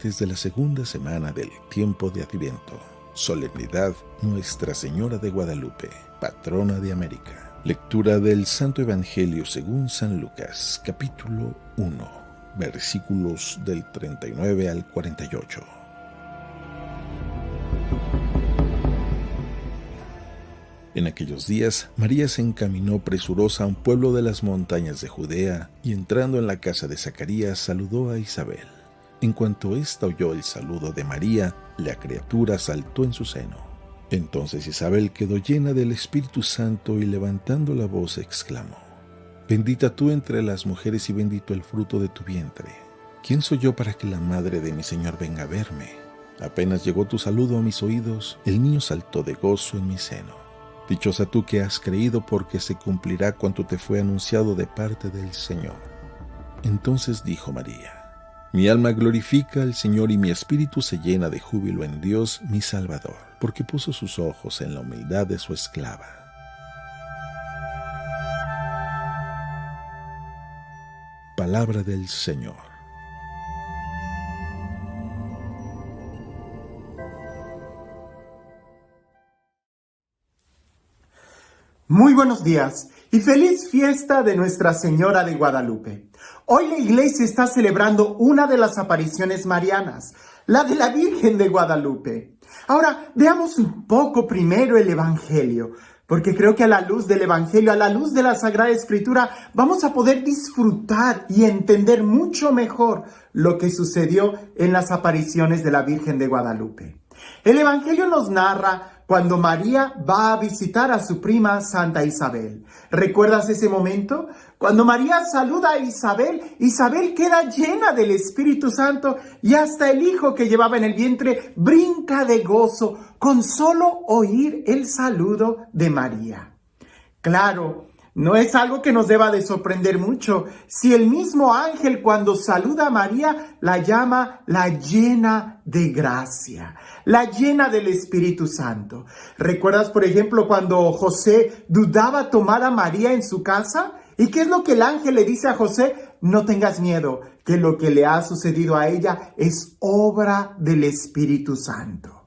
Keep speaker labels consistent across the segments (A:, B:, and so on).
A: martes de la segunda semana del tiempo de Adviento. Solemnidad Nuestra Señora de Guadalupe, patrona de América. Lectura del Santo Evangelio según San Lucas, capítulo 1, versículos del 39 al 48. En aquellos días, María se encaminó presurosa a un pueblo de las montañas de Judea y entrando en la casa de Zacarías saludó a Isabel. En cuanto ésta oyó el saludo de María, la criatura saltó en su seno. Entonces Isabel quedó llena del Espíritu Santo y levantando la voz exclamó: «Bendita tú entre las mujeres y bendito el fruto de tu vientre. ¿Quién soy yo para que la madre de mi Señor venga a verme? Apenas llegó tu saludo a mis oídos, el niño saltó de gozo en mi seno. Dichosa tú que has creído, porque se cumplirá cuanto te fue anunciado de parte del Señor». Entonces dijo María: «Mi alma glorifica al Señor y mi espíritu se llena de júbilo en Dios mi Salvador, porque puso sus ojos en la humildad de su esclava». Palabra del Señor.
B: Muy buenos días y feliz fiesta de Nuestra Señora de Guadalupe. Hoy la iglesia está celebrando una de las apariciones marianas, la de la Virgen de Guadalupe. Ahora, veamos un poco primero el Evangelio, porque creo que a la luz del Evangelio, a la luz de la Sagrada Escritura, vamos a poder disfrutar y entender mucho mejor lo que sucedió en las apariciones de la Virgen de Guadalupe. El Evangelio nos narra cuando María va a visitar a su prima Santa Isabel. ¿Recuerdas ese momento? Cuando María saluda a Isabel, Isabel queda llena del Espíritu Santo y hasta el hijo que llevaba en el vientre brinca de gozo con solo oír el saludo de María. Claro, no es algo que nos deba de sorprender mucho si el mismo ángel, cuando saluda a María, la llama la llena de gracia, la llena del Espíritu Santo. ¿Recuerdas, por ejemplo, cuando José dudaba tomar a María en su casa? ¿Y qué es lo que el ángel le dice a José? No tengas miedo, que lo que le ha sucedido a ella es obra del Espíritu Santo.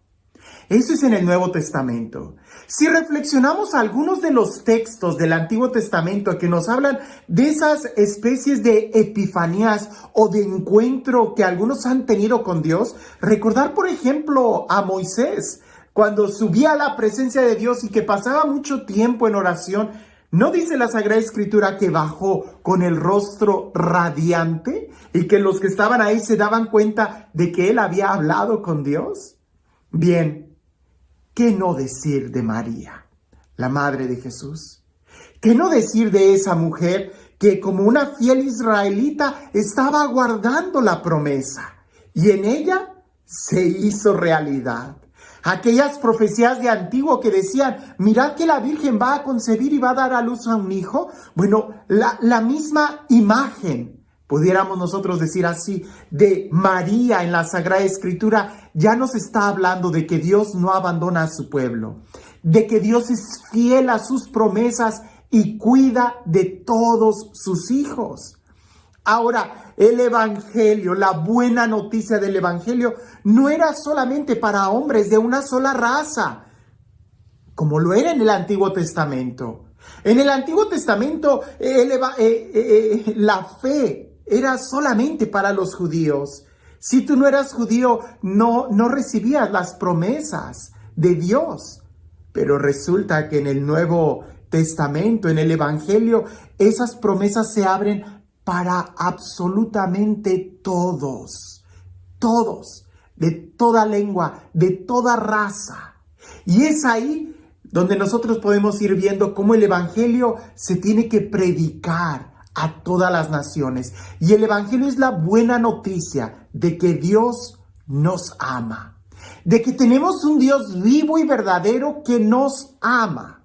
B: Eso es en el Nuevo Testamento. Si reflexionamos algunos de los textos del Antiguo Testamento que nos hablan de esas especies de epifanías o de encuentro que algunos han tenido con Dios, recordar, por ejemplo, a Moisés, cuando subía a la presencia de Dios y que pasaba mucho tiempo en oración, ¿no dice la Sagrada Escritura que bajó con el rostro radiante y que los que estaban ahí se daban cuenta de que él había hablado con Dios? Bien, ¿qué no decir de María, la madre de Jesús? ¿Qué no decir de esa mujer que, como una fiel israelita, estaba aguardando la promesa y en ella se hizo realidad? Aquellas profecías de antiguo que decían: mirad que la Virgen va a concebir y va a dar a luz a un hijo. Bueno, la misma imagen, pudiéramos nosotros decir así, de María en la Sagrada Escritura, ya nos está hablando de que Dios no abandona a su pueblo, de que Dios es fiel a sus promesas y cuida de todos sus hijos. Ahora, el Evangelio, la buena noticia del Evangelio, no era solamente para hombres de una sola raza, como lo era en el Antiguo Testamento. En el Antiguo Testamento, la fe era solamente para los judíos. Si tú no eras judío, no recibías las promesas de Dios. Pero resulta que en el Nuevo Testamento, en el Evangelio, esas promesas se abren para absolutamente todos, de toda lengua, de toda raza. Y es ahí donde nosotros podemos ir viendo cómo el Evangelio se tiene que predicar a todas las naciones. Y el Evangelio es la buena noticia de que Dios nos ama, de que tenemos un Dios vivo y verdadero que nos ama.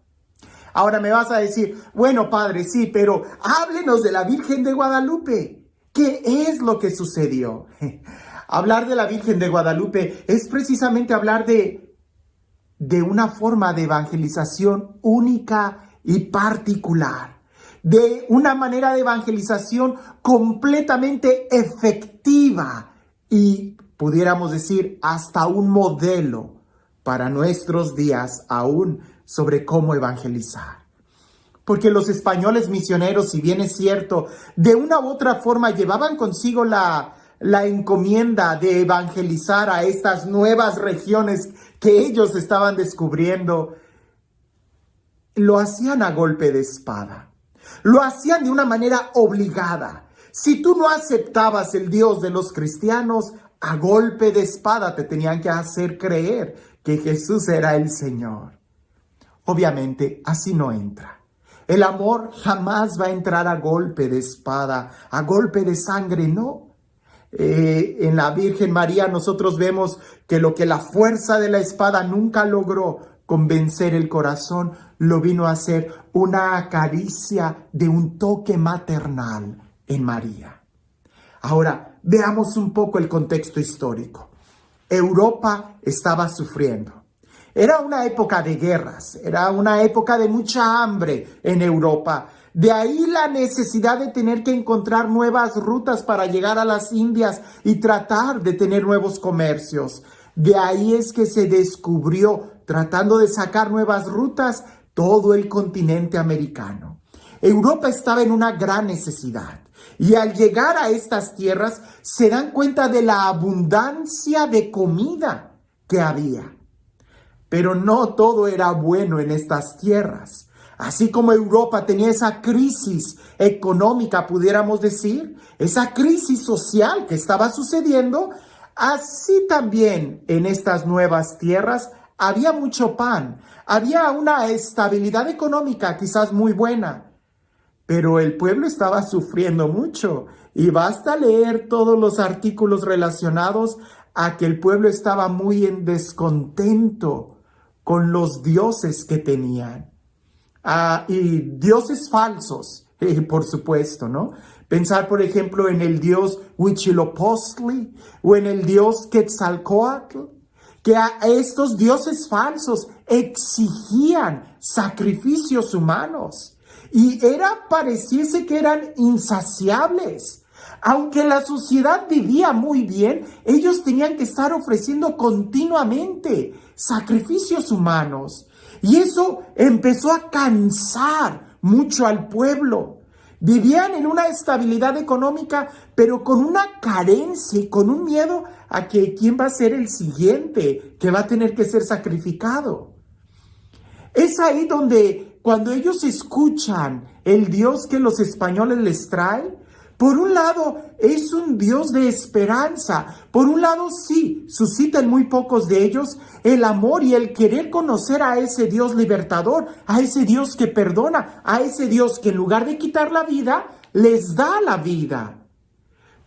B: Ahora me vas a decir: bueno, padre, sí, pero háblenos de la Virgen de Guadalupe. ¿Qué es lo que sucedió? Hablar de la Virgen de Guadalupe es precisamente hablar de una forma de evangelización única y particular, de una manera de evangelización completamente efectiva y pudiéramos decir, hasta un modelo para nuestros días aún sobre cómo evangelizar. Porque los españoles misioneros, si bien es cierto, de una u otra forma llevaban consigo la encomienda de evangelizar a estas nuevas regiones que ellos estaban descubriendo, lo hacían a golpe de espada. Lo hacían de una manera obligada. Si tú no aceptabas el Dios de los cristianos, a golpe de espada te tenían que hacer creer que Jesús era el Señor. Obviamente, así no entra. El amor jamás va a entrar a golpe de espada, a golpe de sangre, no. En la Virgen María nosotros vemos que lo que la fuerza de la espada nunca logró convencer el corazón, lo vino a hacer una caricia de un toque maternal en María. Ahora, veamos un poco el contexto histórico. Europa estaba sufriendo. Era una época de guerras, era una época de mucha hambre en Europa. De ahí la necesidad de tener que encontrar nuevas rutas para llegar a las Indias y tratar de tener nuevos comercios. De ahí es que se descubrió, tratando de sacar nuevas rutas, todo el continente americano. Europa estaba en una gran necesidad. Y al llegar a estas tierras se dan cuenta de la abundancia de comida que había. Pero no todo era bueno en estas tierras. Así como Europa tenía esa crisis económica, pudiéramos decir, esa crisis social que estaba sucediendo, así también en estas nuevas tierras había mucho pan, había una estabilidad económica quizás muy buena, pero el pueblo estaba sufriendo mucho y basta leer todos los artículos relacionados a que el pueblo estaba muy en descontento con los dioses que tenían. Y dioses falsos, por supuesto, ¿no? Pensar, por ejemplo, en el dios Huitzilopochtli o en el dios Quetzalcóatl, que a estos dioses falsos exigían sacrificios humanos y pareciese que eran insaciables. Aunque la sociedad vivía muy bien, ellos tenían que estar ofreciendo continuamente sacrificios humanos. Y eso empezó a cansar mucho al pueblo. Vivían en una estabilidad económica, pero con una carencia y con un miedo a que quién va a ser el siguiente que va a tener que ser sacrificado. Es ahí donde cuando ellos escuchan el Dios que los españoles les traen, por un lado, es un Dios de esperanza. Por un lado, sí, suscita en muy pocos de ellos el amor y el querer conocer a ese Dios libertador, a ese Dios que perdona, a ese Dios que en lugar de quitar la vida, les da la vida.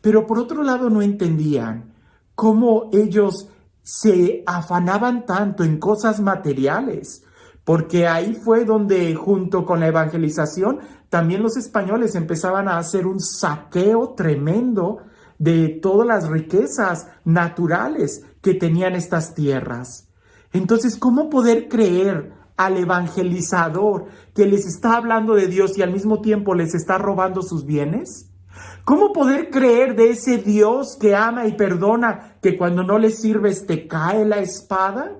B: Pero por otro lado, no entendían cómo ellos se afanaban tanto en cosas materiales, porque ahí fue donde, junto con la evangelización, también los españoles empezaban a hacer un saqueo tremendo de todas las riquezas naturales que tenían estas tierras. Entonces, ¿cómo poder creer al evangelizador que les está hablando de Dios y al mismo tiempo les está robando sus bienes? ¿Cómo poder creer de ese Dios que ama y perdona, que cuando no le sirves te cae la espada?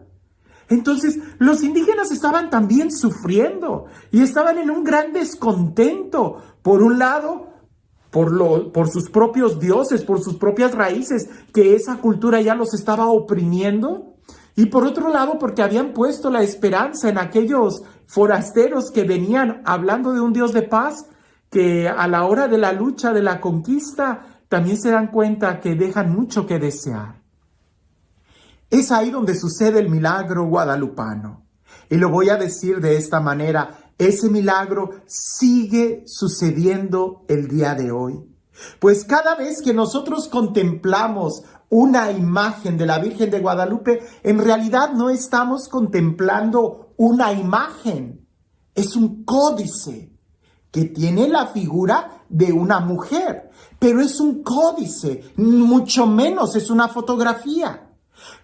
B: Entonces, los indígenas estaban también sufriendo y estaban en un gran descontento. Por un lado, por sus propios dioses, por sus propias raíces, que esa cultura ya los estaba oprimiendo. Y por otro lado, porque habían puesto la esperanza en aquellos forasteros que venían hablando de un Dios de paz, que a la hora de la lucha, de la conquista, también se dan cuenta que dejan mucho que desear. Es ahí donde sucede el milagro guadalupano. Y lo voy a decir de esta manera, ese milagro sigue sucediendo el día de hoy. Pues cada vez que nosotros contemplamos una imagen de la Virgen de Guadalupe, en realidad no estamos contemplando una imagen, es un códice que tiene la figura de una mujer, pero es un códice, mucho menos es una fotografía.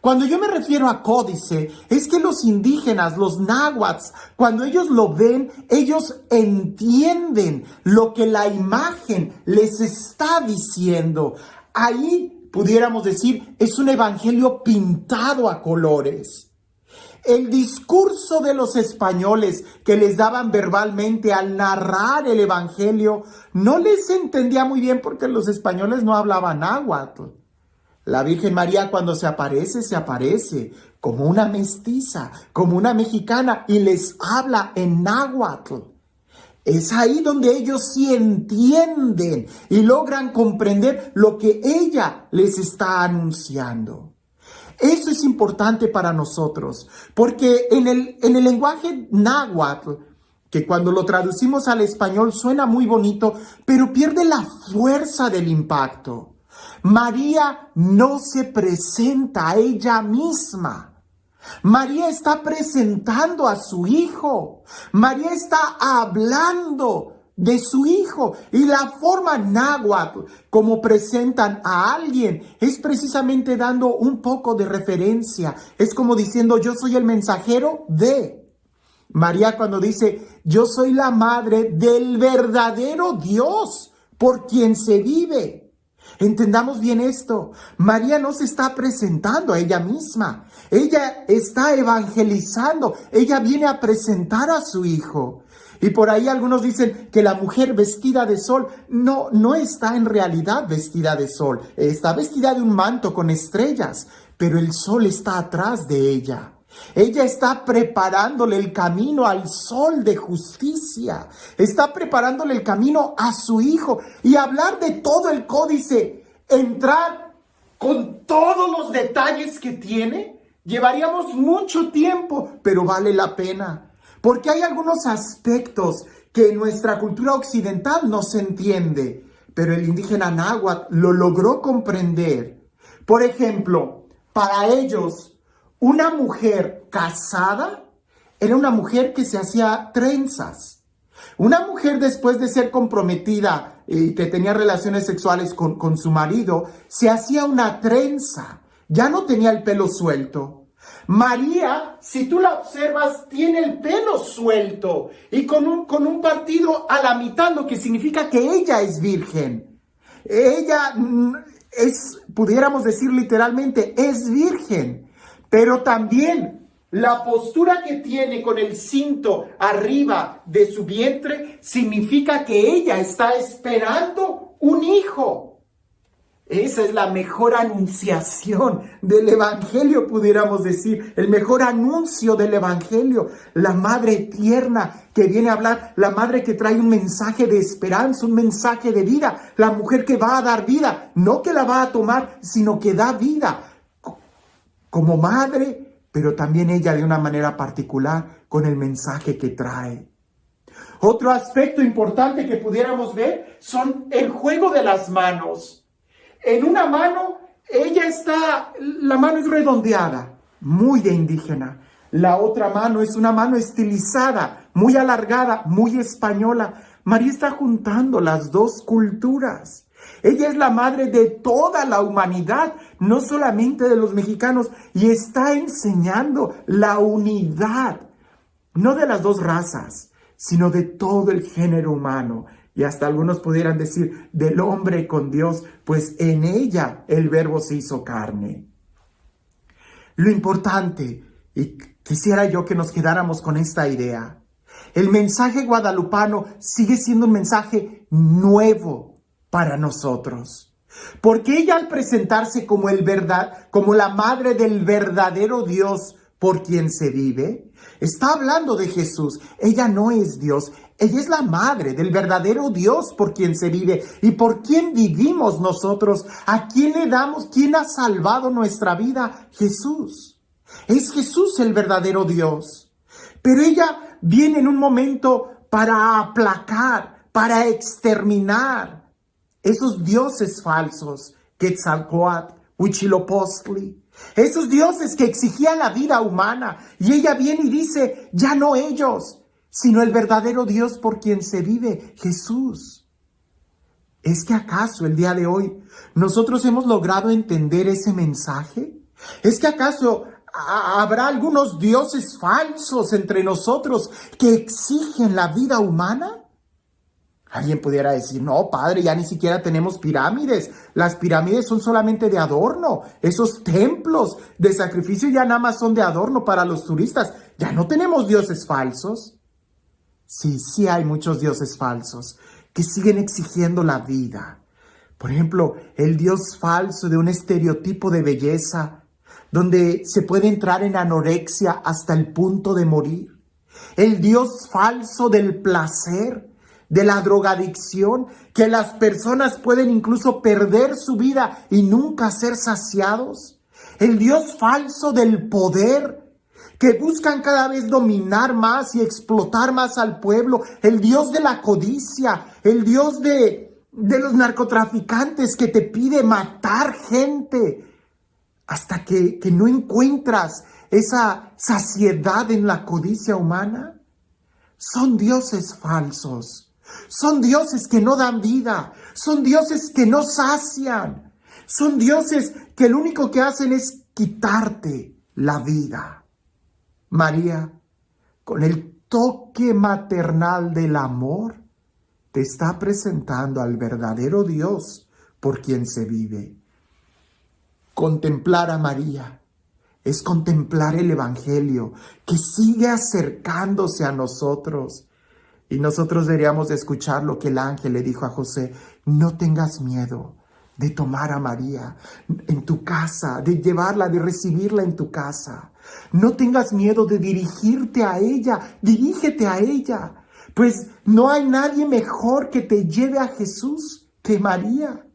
B: Cuando yo me refiero a códice, es que los indígenas, los náhuatls, cuando ellos lo ven, ellos entienden lo que la imagen les está diciendo. Ahí pudiéramos decir, es un evangelio pintado a colores. El discurso de los españoles que les daban verbalmente al narrar el evangelio no les entendía muy bien porque los españoles no hablaban náhuatl. La Virgen María cuando se aparece como una mestiza, como una mexicana y les habla en náhuatl. Es ahí donde ellos sí entienden y logran comprender lo que ella les está anunciando. Eso es importante para nosotros, porque en el lenguaje náhuatl, que cuando lo traducimos al español suena muy bonito, pero pierde la fuerza del impacto. María no se presenta a ella misma. María está presentando a su hijo. María está hablando de su hijo. Y la forma náhuatl como presentan a alguien es precisamente dando un poco de referencia. Es como diciendo, yo soy el mensajero de. María cuando dice, yo soy la madre del verdadero Dios por quien se vive. Entendamos bien esto. María no se está presentando a ella misma. Ella está evangelizando. Ella viene a presentar a su hijo. Y por ahí algunos dicen que la mujer vestida de sol no está en realidad vestida de sol. Está vestida de un manto con estrellas, pero el sol está atrás de ella. Ella está preparándole el camino al sol de justicia. Está preparándole el camino a su hijo. Y hablar de todo el códice, entrar con todos los detalles que tiene, llevaríamos mucho tiempo, pero vale la pena. Porque hay algunos aspectos que en nuestra cultura occidental no se entiende, pero el indígena náhuatl lo logró comprender. Por ejemplo, para ellos, una mujer casada era una mujer que se hacía trenzas. Una mujer después de ser comprometida y que tenía relaciones sexuales con su marido, se hacía una trenza. Ya no tenía el pelo suelto. María, si tú la observas, tiene el pelo suelto y con un partido a la mitad, lo que significa que ella es virgen. Ella pudiéramos decir literalmente, es virgen. Pero también la postura que tiene con el cinto arriba de su vientre significa que ella está esperando un hijo. Esa es la mejor anunciación del evangelio, pudiéramos decir, el mejor anuncio del evangelio. La madre tierna que viene a hablar, la madre que trae un mensaje de esperanza, un mensaje de vida, la mujer que va a dar vida, no que la va a tomar, sino que da vida. Como madre, pero también ella de una manera particular con el mensaje que trae. Otro aspecto importante que pudiéramos ver son el juego de las manos. En una mano, la mano es redondeada, muy de indígena. La otra mano es una mano estilizada, muy alargada, muy española. María está juntando las dos culturas. Ella es la madre de toda la humanidad, no solamente de los mexicanos, y está enseñando la unidad, no de las dos razas, sino de todo el género humano. Y hasta algunos pudieran decir, del hombre con Dios, pues en ella el verbo se hizo carne. Lo importante, y quisiera yo que nos quedáramos con esta idea, el mensaje guadalupano sigue siendo un mensaje nuevo para nosotros. Porque ella al presentarse como la madre del verdadero Dios por quien se vive, está hablando de Jesús. Ella no es Dios, ella es la madre del verdadero Dios por quien se vive y por quien vivimos nosotros. ¿A quién le damos? ¿Quién ha salvado nuestra vida? Jesús. Es Jesús el verdadero Dios. Pero ella viene en un momento para aplacar, para exterminar esos dioses falsos, Quetzalcóatl, Huitzilopochtli, esos dioses que exigían la vida humana. Y ella viene y dice, ya no ellos, sino el verdadero Dios por quien se vive, Jesús. ¿Es que acaso el día de hoy nosotros hemos logrado entender ese mensaje? ¿Es que acaso habrá algunos dioses falsos entre nosotros que exigen la vida humana? Alguien pudiera decir, no, padre, ya ni siquiera tenemos pirámides. Las pirámides son solamente de adorno. Esos templos de sacrificio ya nada más son de adorno para los turistas. Ya no tenemos dioses falsos. Sí, sí hay muchos dioses falsos que siguen exigiendo la vida. Por ejemplo, el dios falso de un estereotipo de belleza, donde se puede entrar en anorexia hasta el punto de morir. El dios falso del placer, de la drogadicción, que las personas pueden incluso perder su vida y nunca ser saciados. El dios falso del poder, que buscan cada vez dominar más y explotar más al pueblo. El dios de la codicia, el dios de los narcotraficantes que te pide matar gente hasta que no encuentras esa saciedad en la codicia humana. Son dioses falsos. Son dioses que no dan vida, son dioses que no sacian, son dioses que lo único que hacen es quitarte la vida. María, con el toque maternal del amor, te está presentando al verdadero Dios por quien se vive. Contemplar a María es contemplar el Evangelio que sigue acercándose a nosotros. Y nosotros deberíamos de escuchar lo que el ángel le dijo a José: no tengas miedo de tomar a María en tu casa, de llevarla, de recibirla en tu casa. No tengas miedo de dirigirte a ella, dirígete a ella, pues no hay nadie mejor que te lleve a Jesús que María.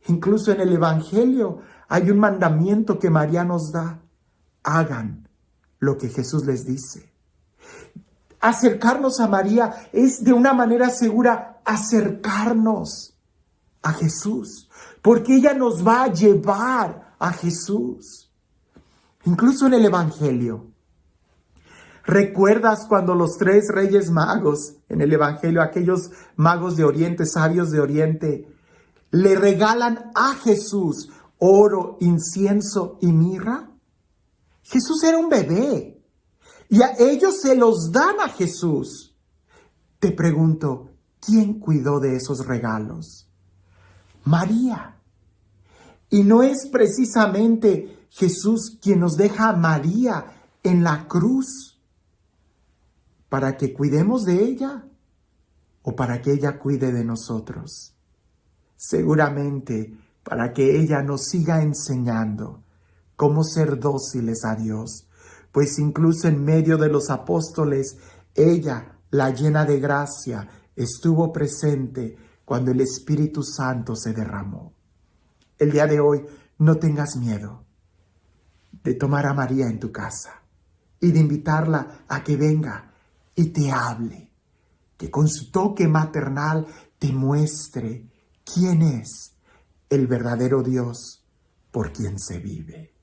B: Incluso en el Evangelio hay un mandamiento que María nos da: hagan lo que Jesús les dice. Acercarnos a María es de una manera segura acercarnos a Jesús, porque ella nos va a llevar a Jesús. Incluso en el Evangelio, ¿recuerdas cuando los 3 reyes magos en el Evangelio, aquellos magos de Oriente, sabios de Oriente, le regalan a Jesús oro, incienso y mirra? Jesús era un bebé. Y a ellos se los dan a Jesús. Te pregunto, ¿quién cuidó de esos regalos? María. Y no es precisamente Jesús quien nos deja a María en la cruz para que cuidemos de ella o para que ella cuide de nosotros. Seguramente para que ella nos siga enseñando cómo ser dóciles a Dios. Pues incluso en medio de los apóstoles, ella, la llena de gracia, estuvo presente cuando el Espíritu Santo se derramó. El día de hoy, no tengas miedo de tomar a María en tu casa y de invitarla a que venga y te hable, que con su toque maternal te muestre quién es el verdadero Dios por quien se vive.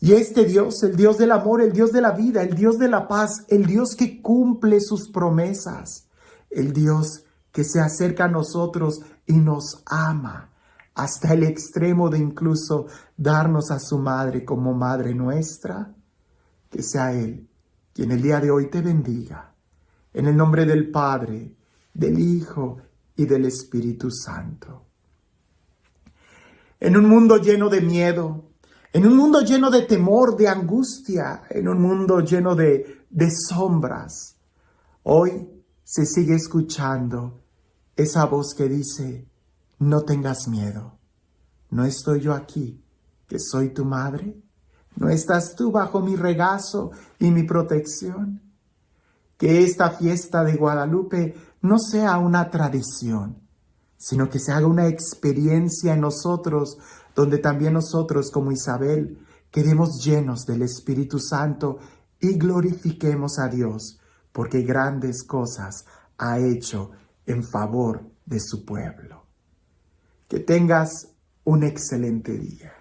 B: Y este Dios, el Dios del amor, el Dios de la vida, el Dios de la paz, el Dios que cumple sus promesas, el Dios que se acerca a nosotros y nos ama hasta el extremo de incluso darnos a su madre como madre nuestra, que sea Él quien el día de hoy te bendiga. En el nombre del Padre, del Hijo y del Espíritu Santo. En un mundo lleno de miedo, en un mundo lleno de temor, de angustia, en un mundo lleno de sombras, hoy se sigue escuchando esa voz que dice: no tengas miedo, ¿no estoy yo aquí, que soy tu madre? ¿No estás tú bajo mi regazo y mi protección? Que esta fiesta de Guadalupe no sea una tradición, sino que se haga una experiencia en nosotros, donde también nosotros, como Isabel, quedemos llenos del Espíritu Santo y glorifiquemos a Dios, porque grandes cosas ha hecho en favor de su pueblo. Que tengas un excelente día.